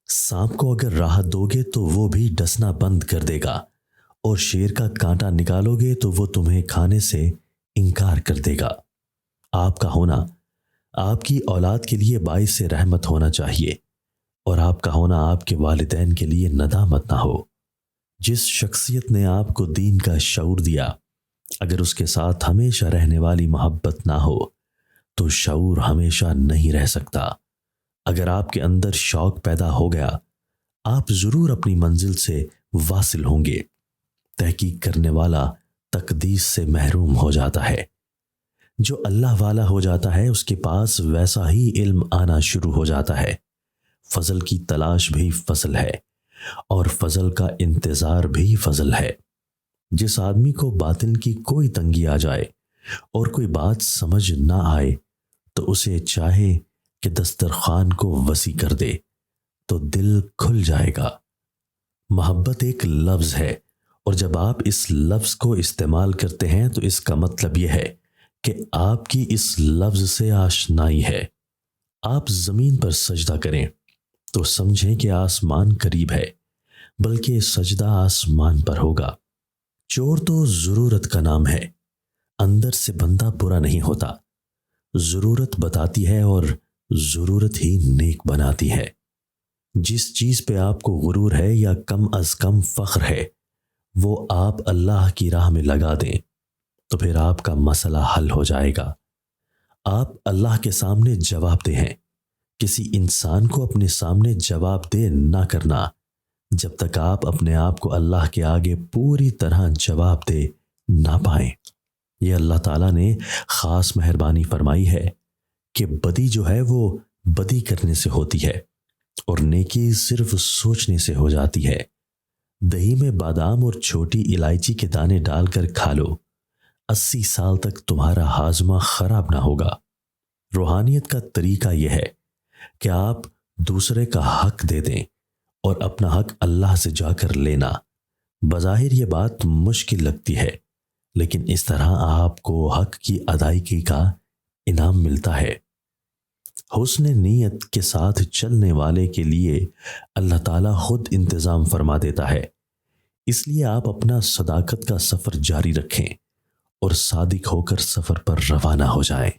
सांप को अगर राहत दोगे तो वो भी डसना बंद कर देगा, और शेर का कांटा निकालोगे तो वो तुम्हें खाने से इनकार कर देगा। आपका होना आपकी औलाद के लिए बाइस से रहमत होना चाहिए, और आपका होना आपके वालिदैन के लिए नदामत ना हो। जिस शख्सियत ने आपको दीन का शऊर दिया, अगर उसके साथ हमेशा रहने वाली मोहब्बत ना हो तो शऊर हमेशा नहीं रह सकता। अगर आपके अंदर शौक पैदा हो गया, आप ज़रूर अपनी मंजिल से वासिल होंगे। तहकीक करने वाला तकदीस से महरूम हो जाता है। जो अल्लाह वाला हो जाता है उसके पास वैसा ही इल्म आना शुरू हो जाता है। फजल की तलाश भी फजल है, और फजल का इंतज़ार भी फजल है। जिस आदमी को बातिन की कोई तंगी आ जाए और कोई बात समझ ना आए, तो उसे चाहे कि दस्तरखान को वसी कर दे तो दिल खुल जाएगा। मोहब्बत एक लफ्ज़ है, और जब आप इस लफ्ज़ को इस्तेमाल करते हैं तो इसका मतलब यह है कि आपकी इस लफ्ज़ से आशनाई है। आप ज़मीन पर सजदा करें तो समझें कि आसमान करीब है, बल्कि सजदा आसमान पर होगा। चोर तो ज़रूरत का नाम है, अंदर से बंदा बुरा नहीं होता। ज़रूरत बताती है और ज़रूरत ही नेक बनाती है। जिस चीज़ पे आपको गुरूर है या कम अज़ कम फ़ख्र है, वो आप अल्लाह की राह में लगा दें तो फिर आपका मसला हल हो जाएगा। आप अल्लाह के सामने जवाबदेह हैं। किसी इंसान को अपने सामने जवाबदेह ना करना जब तक आप अपने आप को अल्लाह के आगे पूरी तरह जवाबदेह ना पाएं। यह अल्लाह ताला ने ख़ास मेहरबानी फरमाई है कि बदी जो है वो बदी करने से होती है, और नेकी सिर्फ सोचने से हो जाती है। दही में बादाम और छोटी इलायची के दाने डालकर खा लो, 80 साल तक तुम्हारा हाजमा खराब ना होगा। रूहानियत का तरीका यह है कि आप दूसरे का हक दे दें और अपना हक अल्लाह से जाकर लेना। बज़ाहिर ये बात मुश्किल लगती है, लेकिन इस तरह आपको हक की अदायगी का इनाम मिलता है। हुस्न नीयत के साथ चलने वाले के लिए अल्लाह ताला खुद इंतज़ाम फरमा देता है। इसलिए आप अपना सदाकत का सफ़र जारी रखें और सादिक होकर सफ़र पर रवाना हो जाएं।